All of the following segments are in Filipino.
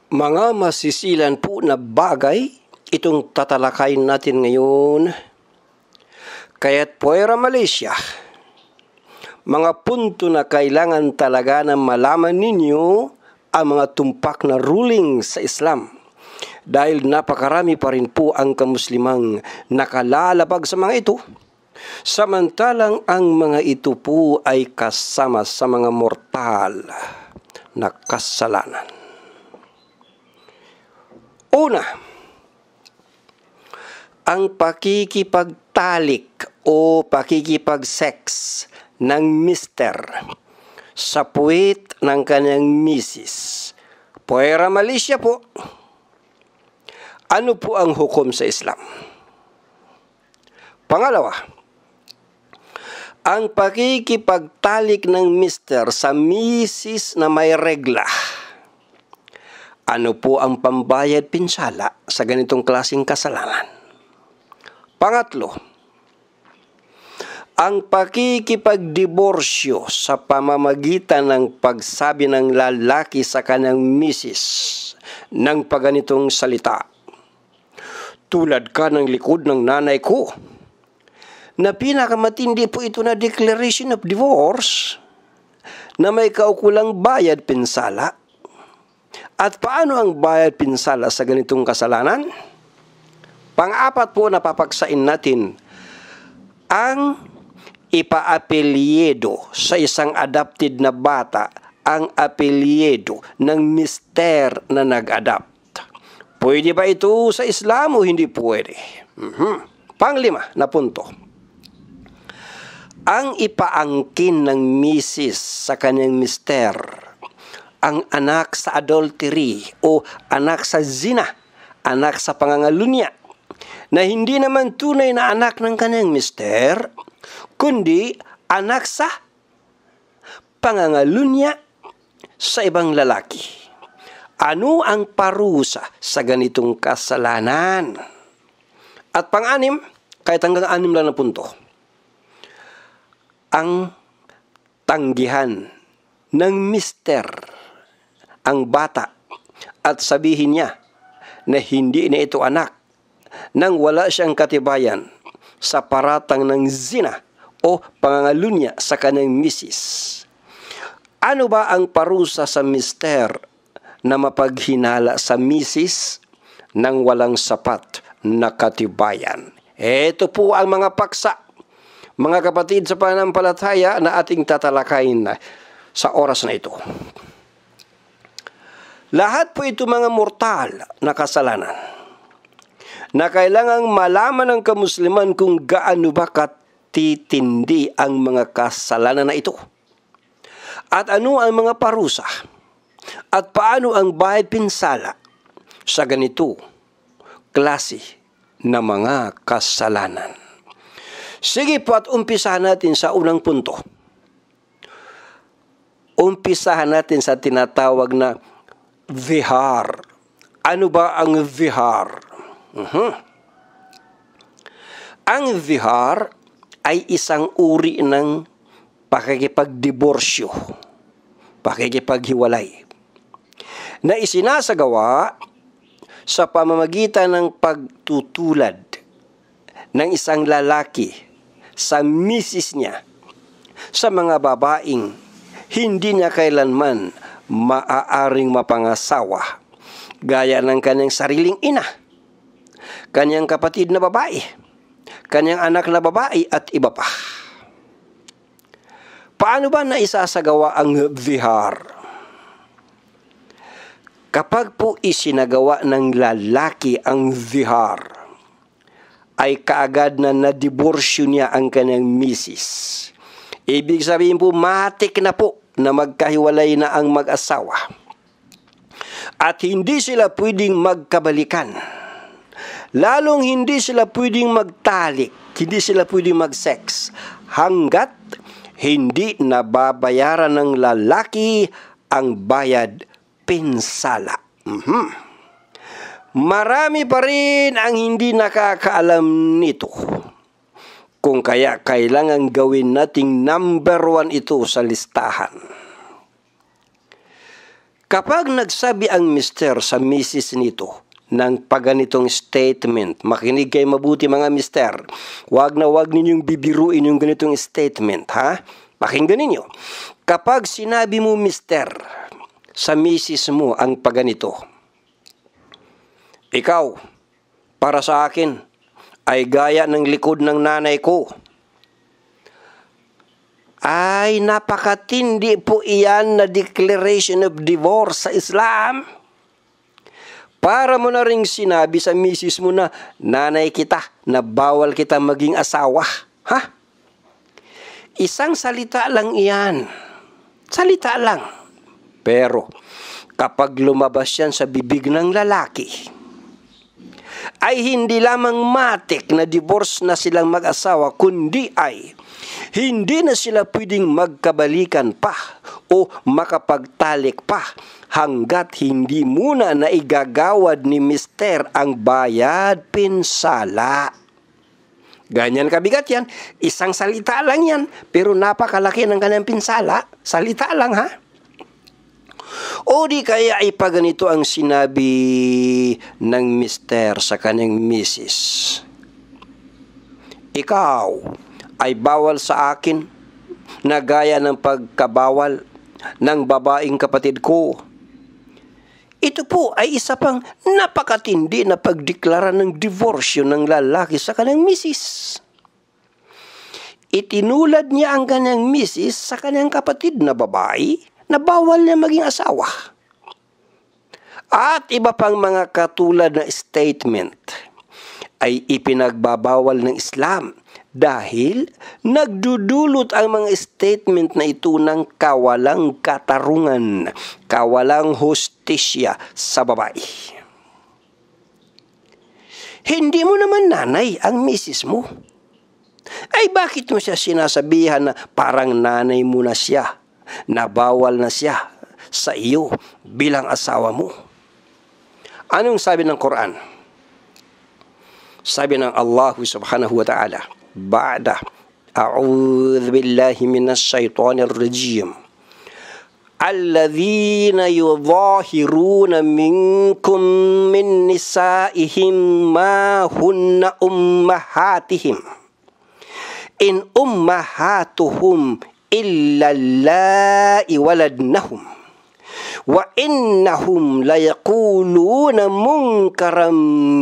Mga masisilan po na bagay itong tatalakayin natin ngayon. Kaya't Puera Malaysia, mga punto na kailangan talaga na malaman ninyo ang mga tumpak na ruling sa Islam. Dahil napakarami pa rin po ang kamuslimang nakalalabag sa mga ito. Samantalang ang mga ito po ay kasama sa mga mortal na kasalanan. Una, ang pakikipagtalik o pakikipag-sex ng mister sa puwet ng kanyang misis. Puera Malaysia po. Ano po ang hukom sa Islam? Pangalawa, ang pakikipagtalik ng mister sa misis na may regla. Ano po ang pambayad pinsala sa ganitong klaseng kasalanan? Pangatlo, ang pakikipagdiborsyo sa pamamagitan ng pagsabi ng lalaki sa kanyang misis ng paganitong salita. Tulad ka ng likod ng nanay ko. Na pinakamatindi po ito na declaration of divorce na may kaukulang bayad pinsala. At paano ang bayad pinsala sa ganitong kasalanan? Pang-apat po, napapaksain natin ang ipaapelyedo sa isang adopted na bata, ang apelyedo ng mister na nag-adapt. Pwede ba ito sa Islam o hindi pwede? Panglima na punto. Ang ipaangkin ng misis sa kanyang mister, ang anak sa adultery o anak sa zina, anak sa pangangalunya, na hindi naman tunay na anak ng kanyang mister, kundi anak sa pangangalunya sa ibang lalaki. Ano ang parusa sa ganitong kasalanan? At pang-anim, kahit hanggang 6 lang na punto, ang tanggihan ng mister ang bata at sabihin niya na hindi na ito anak nang wala siyang katibayan sa paratang ng zina o pangangalunya sa kanyang misis. Ano ba ang parusa sa mister na mapaghinala sa misis nang walang sapat na katibayan? Ito po ang mga paksa, mga kapatid sa pananampalataya, na ating tatalakayin sa oras na ito. Lahat po ito mga mortal na kasalanan na kailangang malaman ng kamusliman kung gaano ba katitindi ang mga kasalanan na ito. At ano ang mga parusa at paano ang bayad pinsala sa ganito klase na mga kasalanan. Sige po, at umpisahan natin sa unang punto. Umpisahan natin sa tinatawag na vihar. Ano ba ang vihar? Ang vihar ay isang uri ng pakikipagdiborsyo, pakikipaghiwalay, na isinasagawa sa pamamagitan ng pagtutulad ng isang lalaki sa misis niya sa mga babaeng hindi niya kailanman maaaring mapangasawa, gaya ng kanyang sariling ina, kanyang kapatid na babae, kanyang anak na babae at iba pa. Paano ba naisasagawa ang vihar? Kapag po isinagawa ng lalaki ang vihar, ay kaagad na nadiborsyo niya ang kanyang misis. Ibig sabihin po, matik na po na magkahiwalay na ang mag-asawa. At hindi sila pwedeng magkabalikan. Lalong hindi sila pwedeng magtalik, hindi sila pwedeng mag-sex, hanggat hindi nababayaran ng lalaki ang bayad pinsala. Marami pa rin ang hindi nakakaalam nito. Kung kaya kailangan gawin nating number 1 ito sa listahan. Kapag nagsabi ang mister sa misis nito ng paganitong statement, makinig kayo mabuti mga mister, wag na wag ninyong bibiruin yung ganitong statement, ha? Pakinggan ninyo. Kapag sinabi mo mister sa misis mo ang paganito, ikaw, para sa akin, ay gaya ng likod ng nanay ko. Ay, napakatindi po iyan na declaration of divorce sa Islam. Para mo na ring sinabi sa misis mo na nanay kita, na bawal kita maging asawa. Ha? Isang salita lang iyan. Salita lang. Pero, kapag lumabas yan sa bibig ng lalaki, ay hindi lamang matik na divorce na silang mag-asawa, kundi ay hindi na sila pwedeng magkabalikan pa o makapagtalik pa hanggat hindi muna na igagawad ni mister ang bayad pinsala. Ganyan kabigat yan. Isang salita lang yan, pero napakalaki ng kanyang pinsala. Salita lang, ha? O di kaya ay paganito ang sinabi ng mister sa kanyang misis. Ikaw ay bawal sa akin na gaya ng pagkabawal ng babaeng kapatid ko. Ito po ay isa pang napakatindi na pagdeklara ng divorsyo ng lalaki sa kanyang misis. Itinulad niya ang kanyang misis sa kanyang kapatid na babae na bawal niya maging asawa. At iba pang mga katulad na statement ay ipinagbabawal ng Islam dahil nagdudulot ang mga statement na ito ng kawalang katarungan, kawalang hustisya sa babae. Hindi mo naman nanay ang misis mo. Ay bakit mo siya sinasabihan na parang nanay mo na siya, na bawal na siya sa iyo bilang asawa mo? Anong sabi ng Quran? Sabi ng Allah subhanahu wa ta'ala, Ba'da, a'udhu billahi minas shaytanir rajim. Alladhina yudhahiruna minkum min nisaihim ma hunna ummahatihim. In ummahatuhum illa allai waladnahum. Wa innahum layaquluna munkaram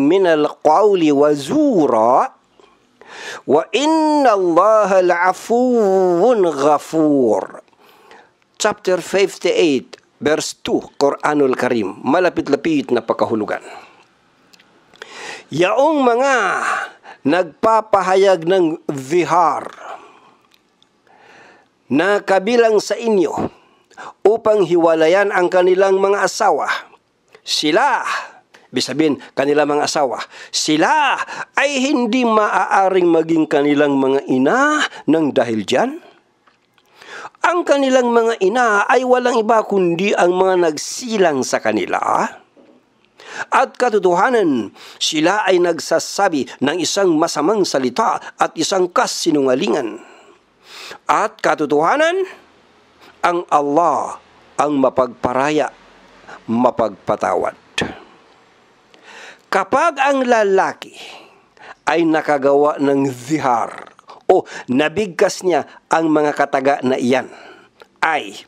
minal qawli wa zura wa inna allaha la'afuwun ghafur. Chapter 58 verse 2 Quranul Karim, malapit-lapit na pakahulugan. Yaong mga nagpapahayag ng vihar na kabilang sa inyo upang hiwalayan ang kanilang mga asawa, sila, ibig sabihin kanilang mga asawa, sila ay hindi maaaring maging kanilang mga ina ng dahil dyan. Ang kanilang mga ina ay walang iba kundi ang mga nagsilang sa kanila. At katotohanan, sila ay nagsasabi ng isang masamang salita at isang kasinungalingan. At katotohanan, ang Allah ang mapagparaya, mapagpatawad. Kapag ang lalaki ay nakagawa ng zihar o nabigkas niya ang mga kataga na iyan, ay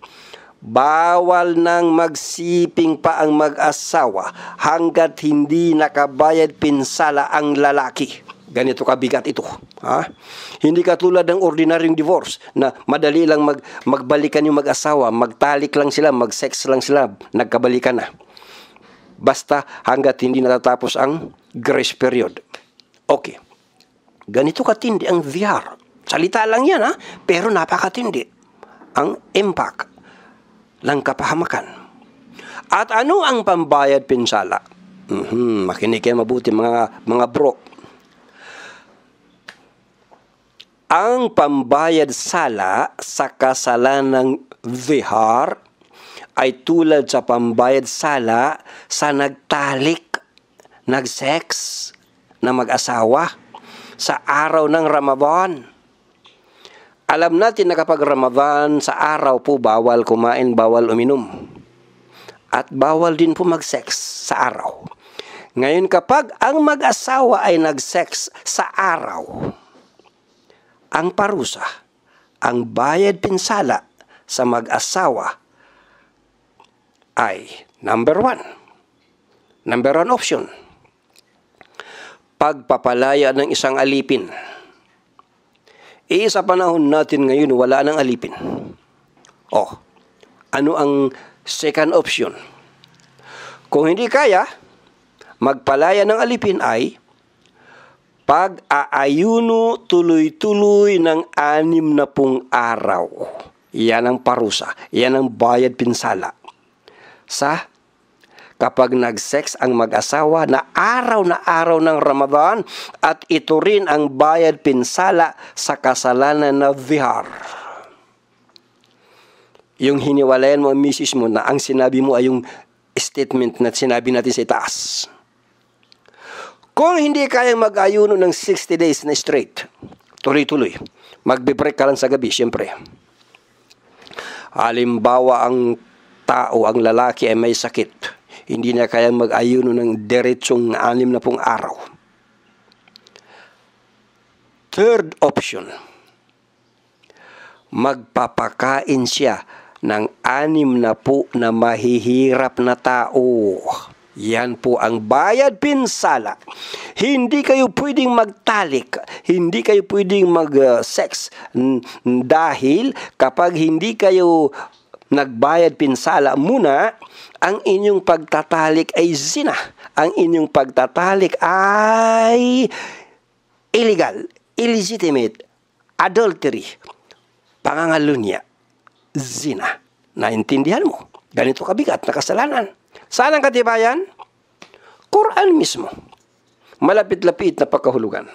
bawal nang magsiping pa ang mag-asawa hanggat hindi nakabayad pinsala ang lalaki. Ganito kabigat ito. Ha? Hindi katulad ng ordinaryong divorce na madali lang magbalikan yung mag-asawa, magtalik lang sila, mag-sex lang sila, nagkabalikan na. Basta hanggat hindi natatapos ang grace period. Okay. Ganito katindi ang VR. Salita lang yan, ha? Pero napakatindi ang impact ng kapahamakan. At ano ang pambayad pinsala? Makinig kayo mabuti mga bro. Ang pambayad sala sa kasalanang vihar ay tulad sa pambayad sala sa nagtalik, nagsex na mag-asawa sa araw ng Ramadan. Alam natin na kapag Ramadan, sa araw po bawal kumain, bawal uminom. at bawal din po mag-sex sa araw. Ngayon kapag ang mag-asawa ay nag-sex sa araw, ang parusa, ang bayad pinsala sa mag-asawa ay number one option, pagpapalaya ng isang alipin. Sa panahon natin ngayon, wala nang alipin. Ano ang second option? Kung hindi kaya, magpalaya ng alipin ay pag-aayuno tuloy-tuloy ng 60 araw. Yan ang parusa. Yan ang bayad pinsala. Kapag nag-sex ang mag-asawa na araw ng Ramadan, at ito rin ang bayad pinsala sa kasalanan na zihar. Yung hiniwalayan mo ang misis mo na ang sinabi mo ay yung statement na sinabi natin sa itaas. Kung hindi kayang mag-ayuno ng 60 days na straight, tuloy-tuloy, magbe-break ka lang sa gabi, siyempre. Halimbawa, ang tao, ang lalaki ay may sakit, hindi na kayang mag-ayuno ng diretsong 60 araw. Third option, magpapakain siya ng 60 na mahihirap na tao. Yan po ang bayad pinsala. Hindi kayo pwedeng magtalik, hindi kayo pwedeng mag-sex dahil kapag hindi kayo nagbayad pinsala muna, ang inyong pagtatalik ay zina. Ang inyong pagtatalik ay illegal, illegitimate, adultery, pangangalunya, zina. Naintindihan mo? Ganito kabigat na kasalanan. Saan ang katibayan? Quran mismo. Malapit-lapit na pagkahulugan.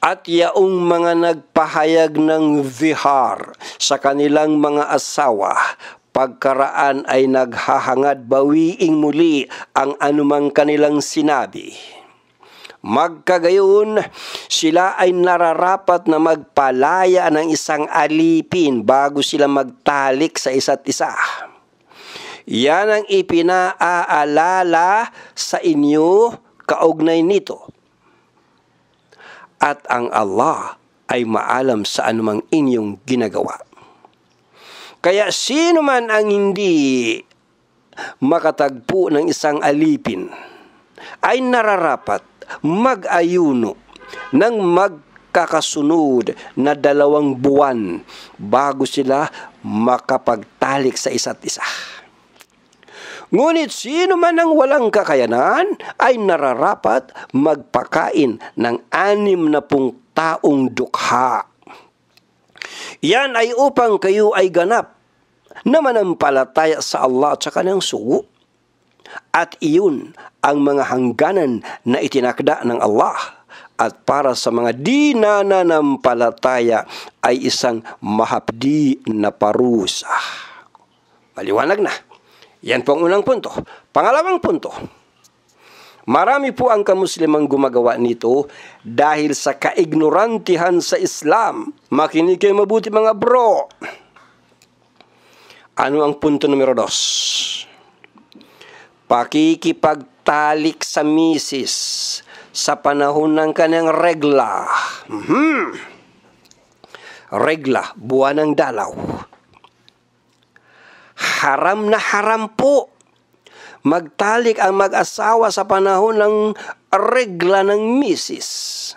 At yaong mga nagpahayag ng zihar sa kanilang mga asawa, pagkaraan ay naghahangad bawiing muli ang anumang kanilang sinabi. Magkagayon, sila ay nararapat na magpalaya ng isang alipin bago sila magtalik sa isa't isa. Yan ang ipinaalala sa inyo kaugnay nito. At ang Allah ay maalam sa anumang inyong ginagawa. Kaya sino man ang hindi makatagpo ng isang alipin ay nararapat mag-ayuno ng magkakasunod na 2 buwan bago sila makapagtalik sa isa't isa. Ngunit sino man ang walang kakayanan ay nararapat magpakain ng 60 taong dukha. Yan ay upang kayo ay ganap na manampalataya sa Allah at sa kanyang sugo. At iyon ang mga hangganan na itinakda ng Allah. At para sa mga di nananampalataya ay isang mahapdi na parusa. Maliwanag na. Yan po ang unang punto. Pangalawang punto. Marami po ang kamuslimang gumagawa nito dahil sa kaignorantihan sa Islam. Makinig kayo mabuti mga bro. Ano ang punto numero 2? Pakikipagtalik sa misis sa panahon ng kanyang regla. Regla, buwan ng dalaw. Haram na haram po magtalik ang mag-asawa sa panahon ng regla ng misis.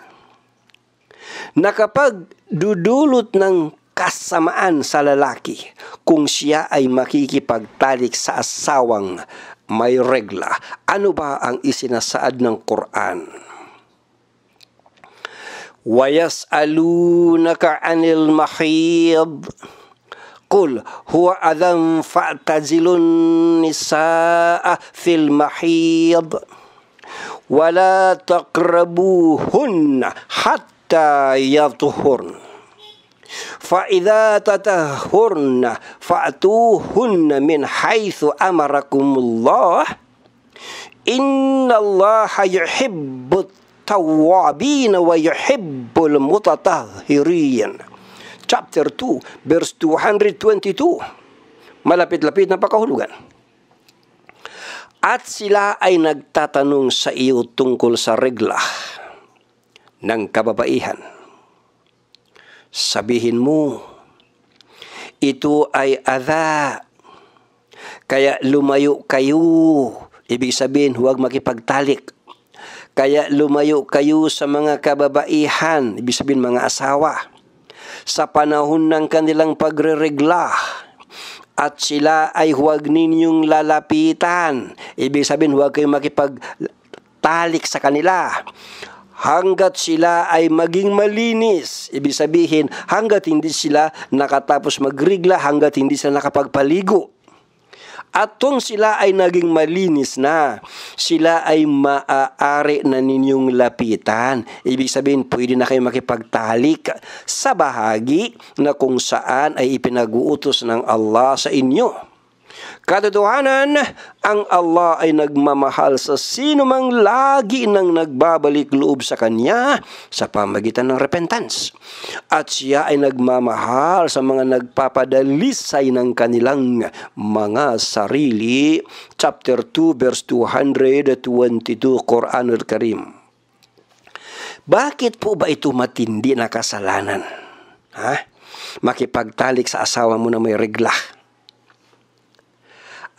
Na kapag dudulot ng kasamaan sa lalaki kung siya ay makikipagtalik sa asawang may regla. Ano ba ang isinasaad ng Quran? وَيَسْأَلُونَكَ عَنِ الْمَحِيضِ قُلْ هُوَ أَذًى فَاعْتَزِلُوا النِّسَاءَ فِي الْمَحِيضِ وَلَا تَقْرَبُوهُنَّ حَتَّى يَطْهُرْنَ فَإِذَا تَطَهَّرْنَ فَأْتُوهُنَّ مِنْ حَيْثُ أَمَرَكُمُ اللَّهُ إِنَّ اللَّهَ يُحِبُّ التَّوَّابِينَ وَيُحِبُّ الْمُتَطَهِّرِينَ. Chapter 2, verse 222. malapit-lapit na pakahulugan. At sila ay nagtatanong sa iyo tungkol sa regla ng kababaihan. Sabihin mo, ito ay adha, kaya lumayo kayo. Ibig sabihin, huwag makipagtalik. Kaya lumayo kayo sa mga kababaihan, ibig sabihin mga asawa, sa panahon ng kanilang pagreregla. At sila ay huwag ninyong lalapitan. Ibig sabihin, huwag kayong makipagtalik sa kanila. Hanggat sila ay maging malinis. Ibig sabihin, hanggat hindi sila nakatapos magregla, hanggat hindi sila nakapagpaligo. At kung sila ay naging malinis na, sila ay maaari na ninyong lapitan. Ibig sabihin, pwede na kayo makipagtalik sa bahagi na kung saan ay ipinag-uutos ng Allah sa inyo. Katotohanan, ang Allah ay nagmamahal sa sino mang lagi nang nagbabalik loob sa Kanya sa pamagitan ng repentance. At siya ay nagmamahal sa mga nagpapadalisay ng kanilang mga sarili. Chapter 2, verse 222, Quranul Karim. Bakit po ba ito matindi na kasalanan? Makipagtalik sa asawa mo na may regla.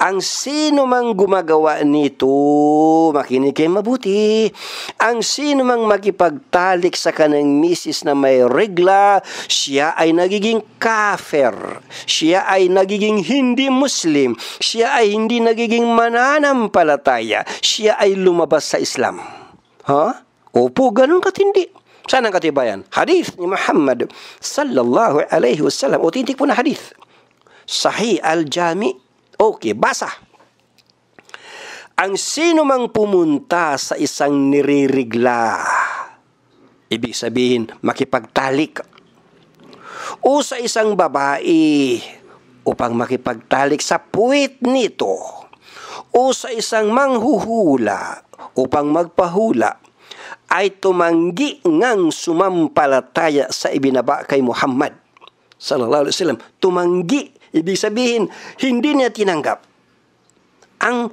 Ang sino mang gumagawa nito, makinig kayo mabuti, ang sino mang makipagtalik sa kanang misis na may regla, siya ay nagiging kafir, siya ay nagiging hindi Muslim, siya ay hindi nagiging mananampalataya, siya ay lumabas sa Islam. Opo, ganun katindi. Saan ang katibayan? Hadith ni Muhammad sallallahu alaihi wasallam. Authentic po na hadith. Sahih al-Jami. Okay, basa. Ang sino mang pumunta sa isang nirerigla, ibig sabihin makipagtalik, o sa isang babae upang makipagtalik sa puwit nito, o sa isang manghuhula upang magpahula, ay tumanggi ngang sumampalataya sa ibinaba kay Muhammad sallallahu alaihi wasallam. Tumanggi. Ibig sabihin, hindi niya tinanggap ang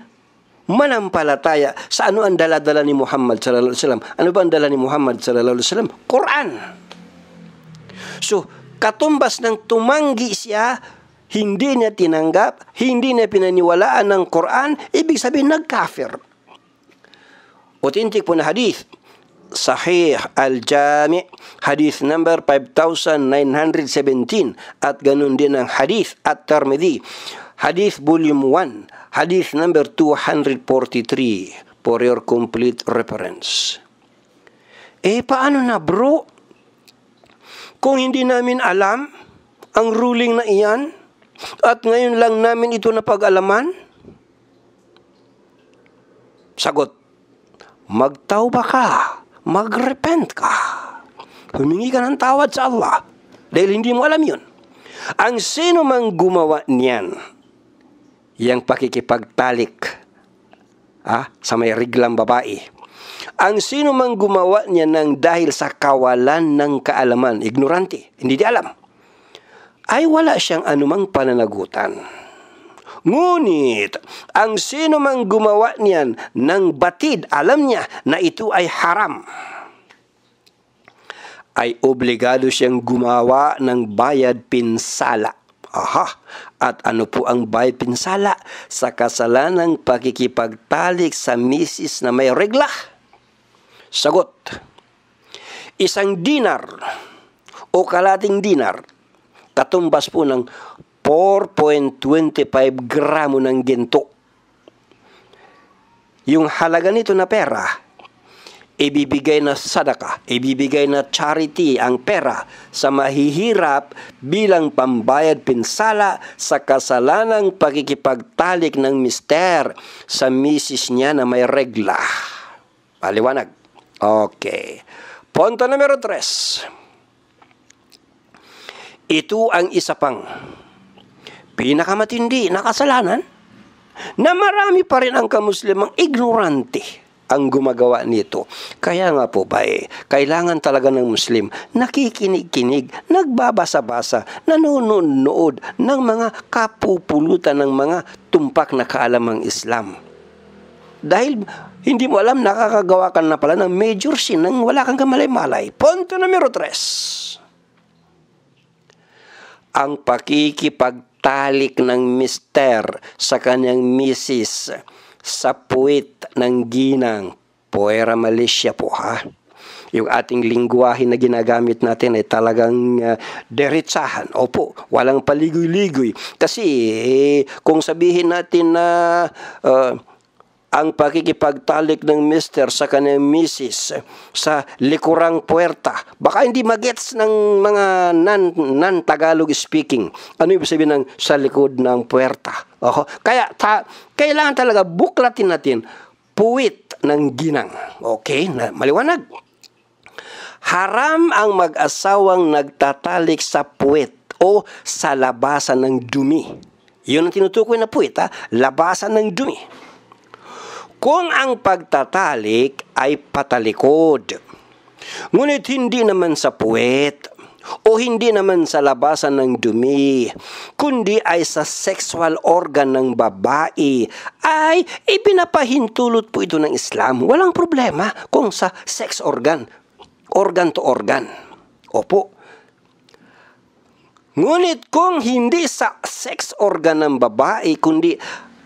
manampalataya sa ano ang dala-dala ni Muhammad sallallahu alaihi wasallam. Ano ba ang dala ni Muhammad sallallahu alaihi wasallam? Quran. So, katumbas ng tumanggi siya, hindi niya tinanggap, hindi niya pinaniwalaan ng Quran, ibig sabihin nagkafir. Authentic po na hadith. Sahih al-Jami, hadith number 5917, at ganun din ang hadith at-Tirmidhi, hadith volume 1, hadith number 243, for your complete reference. Paano na bro? Kung hindi namin alam ang ruling na iyan, at ngayon lang namin ito napag-alaman? Sagot, magtawba ka. Magrepent ka. Humingi ka ng tawad sa Allah dahil hindi mo alam yun. Ang sino mang gumawa niyan, yang pakikipagtalik sa may reglang babae, ang sino mang gumawa niyan ng dahil sa kawalan ng kaalaman, ignorante, hindi di alam, ay wala siyang anumang pananagutan. Ngunit, ang sino mang gumawa niyan ng batid, alam niya na ito ay haram, ay obligado siyang gumawa ng bayad pinsala. At ano po ang bayad pinsala? Sa kasalanang pakikipagtalik sa misis na may regla. Sagot, 1 dinar o kalating dinar, katumbas po ng 4.25 gramo ng ginto. Yung halaga nito na pera, ibibigay na sadaka, ibibigay na charity ang pera sa mahihirap bilang pambayad pinsala sa kasalanang pagkikipagtalik ng mister sa misis niya na may regla. Paliwanag. Okay. Punto numero 3. Ito ang isa pang pinakamatindi na kasalanan na marami pa rin ang kamuslimang ignorante ang gumagawa nito. Kaya nga po ba kailangan talaga ng Muslim nakikinig-kinig, nagbabasa-basa, nanonood ng mga kapupulutan ng mga tumpak na kaalamang Islam. Dahil hindi mo alam, nakakagawa ka na pala ng major sin nang wala kang kamalay-malay. Punto numero 3. Ang pakikipagtalik ng mister sa kanyang misis sa puwit ng ginang. Puwera Malaysia po ha. Yung ating lingwahe na ginagamit natin ay talagang diretsahan. Opo, walang paligoy-ligoy. Kasi kung sabihin natin na ang pakikipagtalik ng mister sa kanyang misis sa likurang puwerta, baka hindi magets ng mga non-Tagalog speaking. Ano ibig sabihin ng sa likod ng puwerta? Kaya kailangan talaga buklatin natin puwit ng ginang. Okay, maliwanag. Haram ang mag-asawang nagtatalik sa puwit o sa labasan ng dumi. Yun ang tinutukoy na puwit, labasan ng dumi. Kung ang pagtatalik ay patalikod, ngunit hindi naman sa puwet o hindi naman sa labasan ng dumi, kundi ay sa sexual organ ng babae, ay ipinapahintulot po ito ng Islam. Walang problema kung sa sex organ, organ to organ. Opo. Ngunit kung hindi sa sex organ ng babae, kundi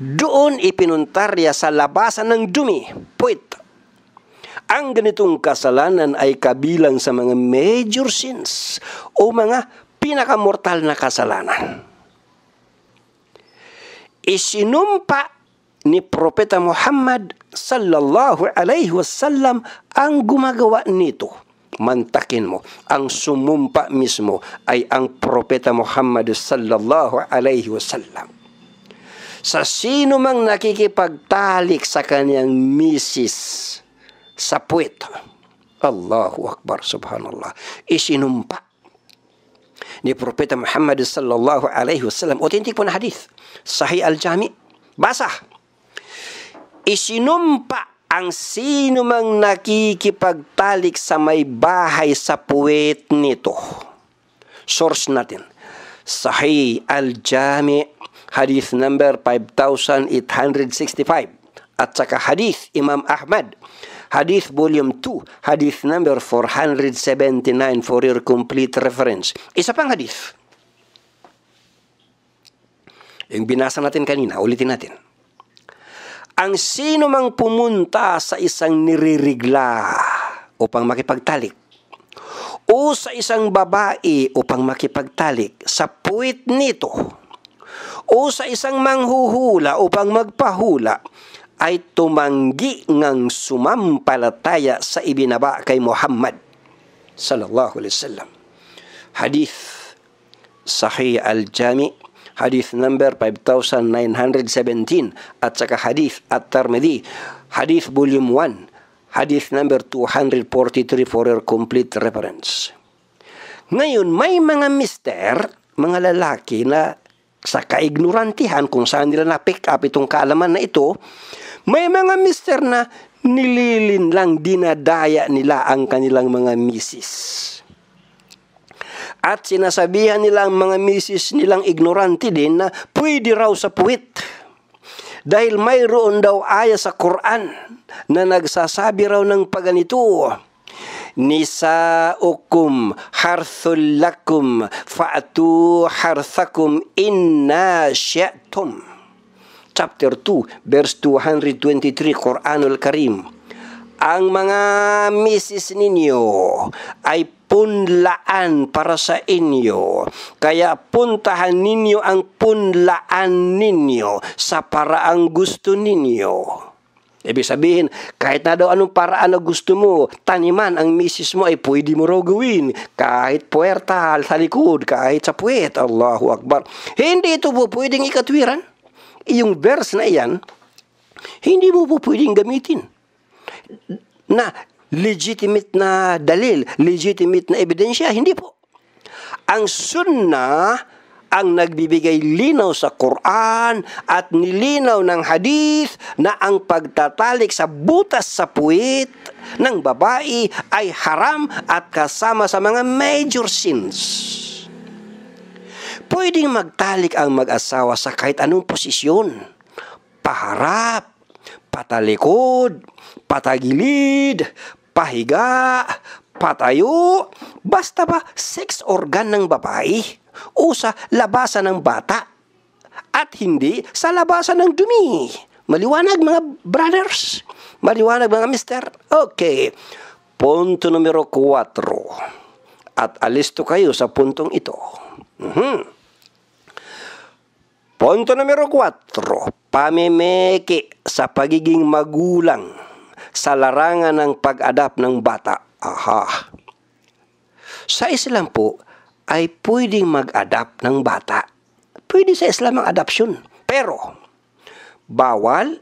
doon ipinuntarya sa labasan ng dumi, puwit. Ang ganitong kasalanan ay kabilang sa mga major sins o mga pinakamortal na kasalanan. Isinumpa ni Propeta Muhammad sallallahu alaihi wasallam ang gumagawa nito. Mantakin mo, ang sumumpa mismo ay ang Propeta Muhammad sallallahu alaihi wasallam. Sa sino mang nakikipagtalik sa kanyang misis sa puwet, Allahu Akbar, subhanallah, isinumpa ni Propeta Muhammad sallallahu alaihi wasallam. Authentic po na hadith, Sahih Al-Jami. Basa. Isinumpa ang sino mang nakikipagtalik sa may bahay sa puwet nito. Source natin, Sahih Al-Jami, hadith number 5865. At saka hadith Imam Ahmad, hadith volume 2, hadith number 479 for your complete reference. Isa pang hadith. Yung binasa natin kanina, ulitin natin. Ang sino mang pumunta sa isang niririgla upang makipagtalik, o sa isang babae upang makipagtalik sa puwit nito, o sa isang manghuhula upang magpahula, ay tumanggi ngang sumampalataya sa ibinaba kay Muhammad sallallahu alaihi wasallam. Hadith Sahih Al-Jami, hadith number 5917, at saka hadith At-Tirmidhi, hadith volume 1, hadith number 243 for your complete reference. Ngayon, may mga mister, mga lalaki na sa kaignorantihan kung saan nila na-pick up itong kaalaman na ito, may mga mister na nililin lang, dinadaya nila ang kanilang mga misis. At sinasabihan nila ang mga misis nilang ignorante din na pwede raw sa puwit. Dahil mayroon daw aya sa Quran na nagsasabi raw ng paganito, Nisaukum harthul lakum fa'atu harthakum inna syi'tum. Chapter 2, verse 223, Quranul Karim. Ang mga misis ninyo ay punlaan para sa inyo, kaya puntahan ninyo ang punlaan ninyo sa paraang gusto ninyo. Ibig sabihin, kahit na daw anong paraan na gusto mo, taniman ang misis mo ay pwede mo raw gawin. Kahit puwerta sa likod, kahit sa puwet. Allahu Akbar. Hindi ito po pwedeng ikatwiran. Yung verse na iyan, hindi mo po pwedeng gamitin na legitimate na dalil, legitimate na ebidensya. Hindi po. Ang sunnah ang nagbibigay linaw sa Quran at nilinaw ng hadith na ang pagtatalik sa butas sa puwit ng babae ay haram at kasama sa mga major sins. Pwedeng magtalik ang mag-asawa sa kahit anong posisyon. Paharap, patalikod, patagilid, pahiga, patayo, basta ba sex organ ng babae o sa labasan ng bata at hindi sa labasan ng dumi. Maliwanag mga brothers, maliwanag mga mister. Okay, punto numero 4 at alisto kayo sa puntong ito. Punto numero 4, pamimiki sa pagiging magulang sa larangan ng pag-adapt ng bata. Aha. Sa Islam po, ay pwedeng mag-adapt ng bata. Pwede sa Islam ang adoption. Pero, bawal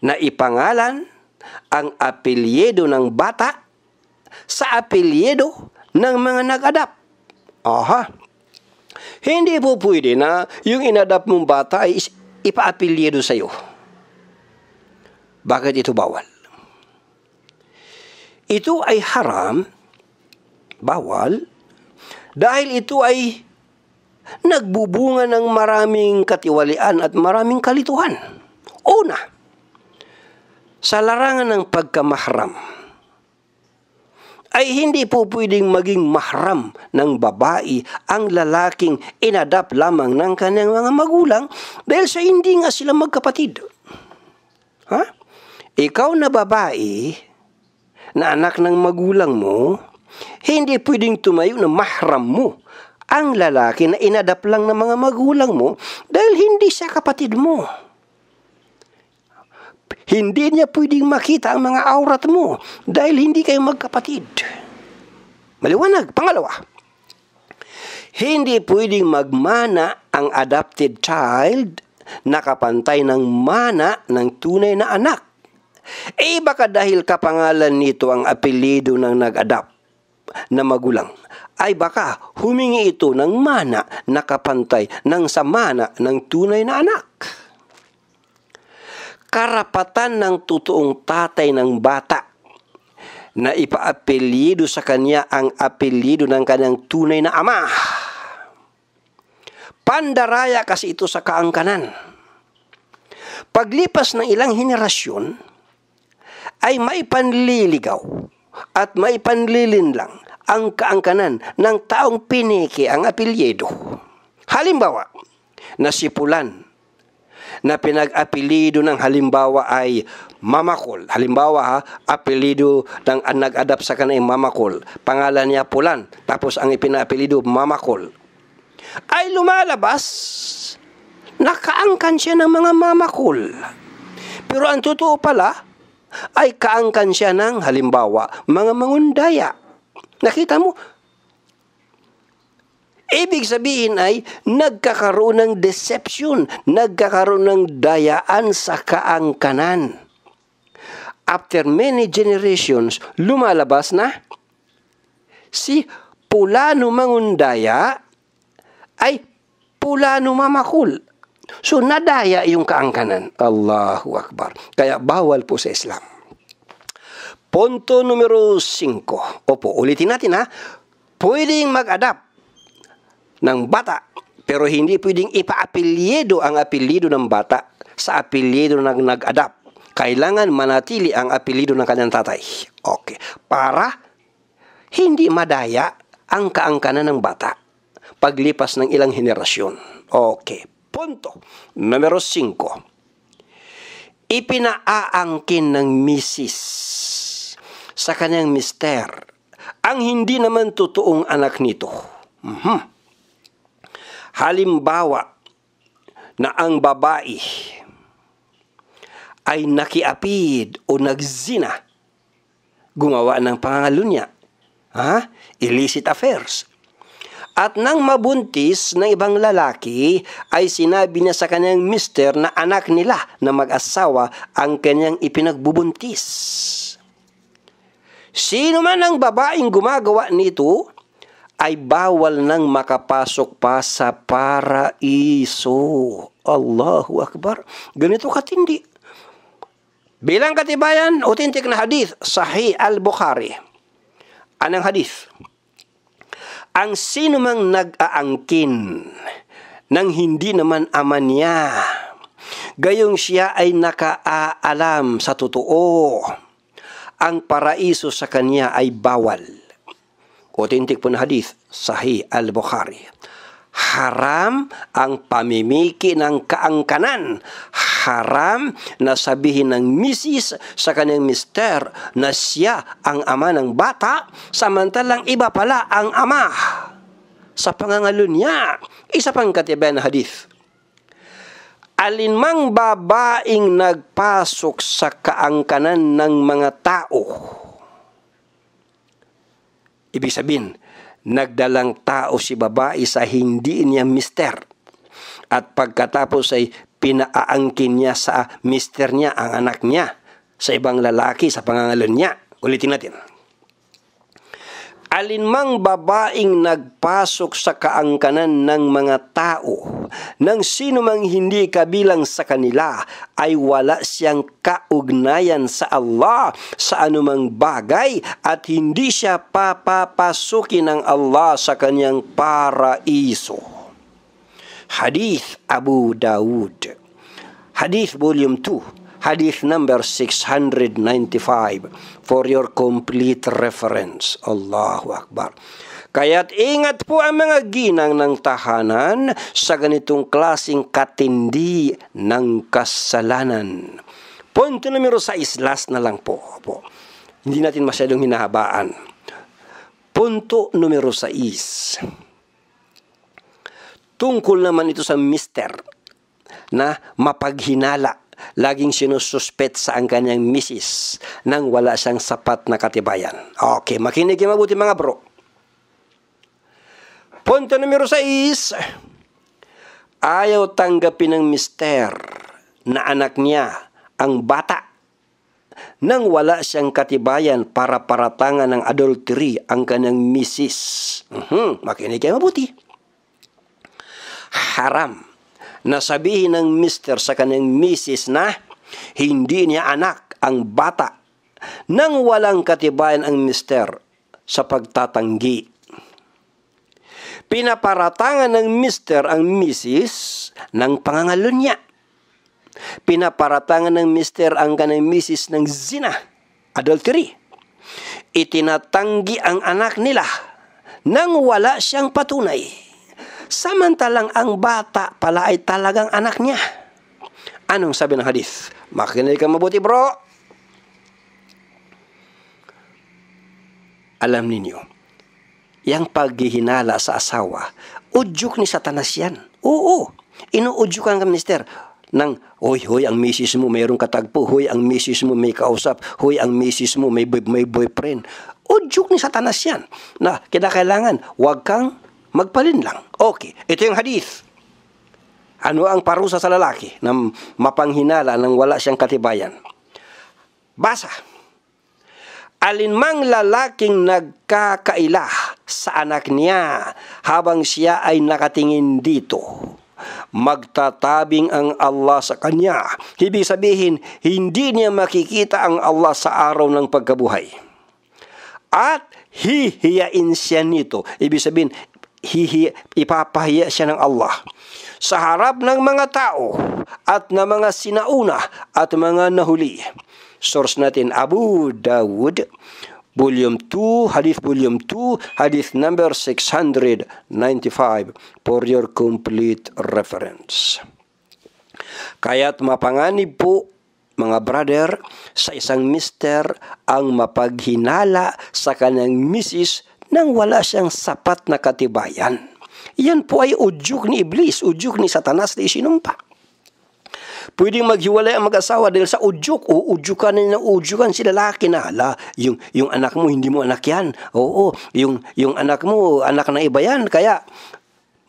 na ipangalan ang apelyido ng bata sa apelyido ng mga nag-adapt. Aha. Hindi po pwede na yung inadapt mong bata ay ipa-apelyido sa iyo. Bakit ito bawal? Ito ay haram, bawal, dahil ito ay nagbubunga ng maraming katiwalian at maraming kalituhan. Una, sa larangan ng pagkamahram, ay hindi po pwedeng maging mahram ng babae ang lalaking inadapt lamang ng kanyang mga magulang dahil sa hindi nga sila magkapatid. Ha? Ikaw na babae na anak ng magulang mo, hindi pwedeng tumayo na mahram mo ang lalaki na inadapt lang ng mga magulang mo dahil hindi siya kapatid mo. Hindi niya pwedeng makita ang mga aurat mo dahil hindi kayo magkapatid. Maliwanag. Pangalawa, hindi pwedeng magmana ang adopted child na kapantay ng mana ng tunay na anak. Baka dahil kapangalan nito ang apelyido ng nag-adapt na magulang, ay baka humingi ito ng mana na kapantay ng samana ng tunay na anak. Karapatan ng totoong tatay ng bata na ipaapelyido sa kanya ang apelyido ng kanyang tunay na ama. Pandaraya kasi ito sa kaangkanan. Paglipas ng ilang henerasyon, ay maipanliligaw at maipanlilinlang ang kaangkanan ng taong piniki ang apelyido. Halimbawa, nasipulan na pinag-apelido ng halimbawa ay Mamakol. Halimbawa apelido ng nag-adapt sa kanay Mamakol. Pangalan niya Pulan. Tapos ang ipina-apelido Mamakol. Ay lumalabas, nakaangkan siya ng mga Mamakol. Pero ang totoo pala, ay kaangkan siya ng halimbawa, mga Mangundaya. Nakita mo? Ibig sabihin ay nagkakaroon ng deception, nagkakaroon ng dayaan sa kaangkanan. After many generations, lumalabas na si Pulano Mangundaya ay Pulano Mamakul. So nadaya yung kaangkanan. Allahu Akbar. Kaya bawal po sa Islam. Punto numero 5. Opo, ulitin natin ha. Pwedeng mag-adapt ng bata, pero hindi pwedeng ipa-apelyido ang apelyido ng bata sa apelyido ng nag-adapt. Kailangan manatili ang apelyido ng kanyang tatay. Okay. Para hindi madaya ang kaangkanan ng bata paglipas ng ilang henerasyon. Okay. Punto. Numero 5. Ipinaaangkin ng misis sa kanyang mister ang hindi naman totoong anak nito. Halimbawa na ang babae ay nakiapid o nagzina, gumawa ng pangangalunya, illicit affairs. At nang mabuntis ng ibang lalaki, ay sinabi niya sa kanyang mister na anak nila na mag-asawa ang kanyang ipinagbubuntis. Sino man ang babaeng gumagawa nito, ay bawal nang makapasok pa sa paraiso. Allahu Akbar. Ganito katindi. Bilang katibayan, authentic na hadith, Sahih al-Bukhari. Anong hadith? Ang sino mang nag-aangkin nang hindi naman ama niya, gayong siya ay nakaalam sa totoo, ang paraiso sa kanya ay bawal. Authentic po na hadith, Sahih al-Bukhari. Haram ang pamimiki ng kaangkanan. Haram na sabihin ng misis sa kanyang mister na siya ang ama ng bata, samantalang iba pala ang ama. Sa pangangalo niya, isa pang katibayan na hadith. Alinmang babaeng nagpasok sa kaangkanan ng mga tao, ibig sabihin, nagdalang tao si babae sa hindi niya mister. At pagkatapos ay pinaangkin niya sa mister niya ang anak niya sa ibang lalaki sa pangangalan niya. Ulitin natin. Alinmang babaeng nagpasok sa kaangkanan ng mga tao, nang sino mang hindi kabilang sa kanila, ay wala siyang kaugnayan sa Allah sa anumang bagay at hindi siya papapasukin ng Allah sa kanyang paraiso. Hadith Abu Dawud. Hadith Volume 2. Hadith number 695 for your complete reference. Allahu Akbar. Kaya't ingat po ang mga ginang ng tahanan sa ganitong klaseng katindi ng kasalanan. Punto numero 6, last na lang po. Hindi natin masyadong hinahabaan. Punto numero 6. Tungkol naman ito sa mister na mapaghinala. Laging sinususpet sa ang kanyang misis nang wala siyang sapat na katibayan. Okay, makinig yung mabuti mga bro. Punto numero 6. Ayaw tanggapin ng mister na anak niya ang bata nang wala siyang katibayan para paratangan ng adultery ang kanyang misis. Makinig kayo mabuti. Haram na sabihin ng mister sa kanyang misis na hindi niya anak ang bata nang walang katibayan ang mister sa pagtatanggi. Pinaparatangan ng mister ang misis ng pangangalan niya. Pinaparatangan ng mister ang kanyang misis ng zina, adultery. Itinatanggi ang anak nila nang wala siyang patunay. Samantalang ang bata pala ay talagang anak niya. Anong sabi ng hadith? Makinig ka mabuti bro. Alam ninyo, yung paghihinala sa asawa, udyok ni Satanas yan. Oo, inuudyukan ka mister ng, hoy, ang misis mo mayroong katagpo, hoy, ang misis mo may kausap, hoy, ang misis mo may boyfriend. Udyok ni Satanas yan na kinakailangan, huwag kang magpalin lang. Okay, ito yung hadith. Ano ang parusa sa lalaki na mapanghinala nang wala siyang katibayan? Basa. Alinmang lalaking nagkakaila sa anak niya habang siya ay nakatingin dito, magtatabing ang Allah sa kanya. Ibig sabihin, hindi niya makikita ang Allah sa araw ng pagkabuhay. At hihiyain siya nito. Ibig sabihin, ipapahiya siya ng Allah sa harap ng mga tao at ng mga sinauna at mga nahuli. Source natin Abu Dawud, Volume 2, Hadith Volume 2, Hadith number 695 for your complete reference. Kaya't mapanganib po mga brother sa isang mister ang mapaghinala sa kanyang misis nang wala siyang sapat na katibayan. Yan po ay udyok ni Iblis, udyok ni Satanas na isinumpa. Pwedeng maghiwalay ang mag-asawa dahil sa udyok. Udyukan si lalaki na, yung anak mo, hindi mo anak yan. Oo, yung anak mo, anak na iba yan. Kaya,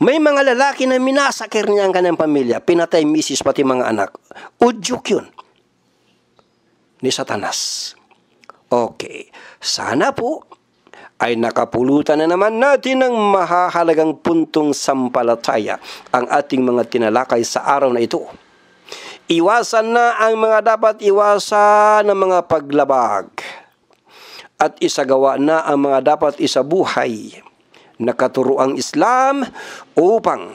may mga lalaki na minasakir niya ang kanyang pamilya, pinatay misis pati mga anak. Udyok yun ni Satanas. Okay, sana po ay nakapulutan na naman natin ng mahahalagang puntong sampalataya ang ating mga tinalakay sa araw na ito. Iwasan na ang mga dapat iwasan ng mga paglabag at isagawa na ang mga dapat isabuhay na katuruang Islam upang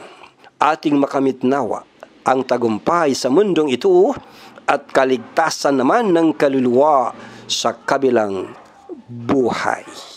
ating makamit nawa ang tagumpay sa mundong ito at kaligtasan naman ng kaluluwa sa kabilang buhay.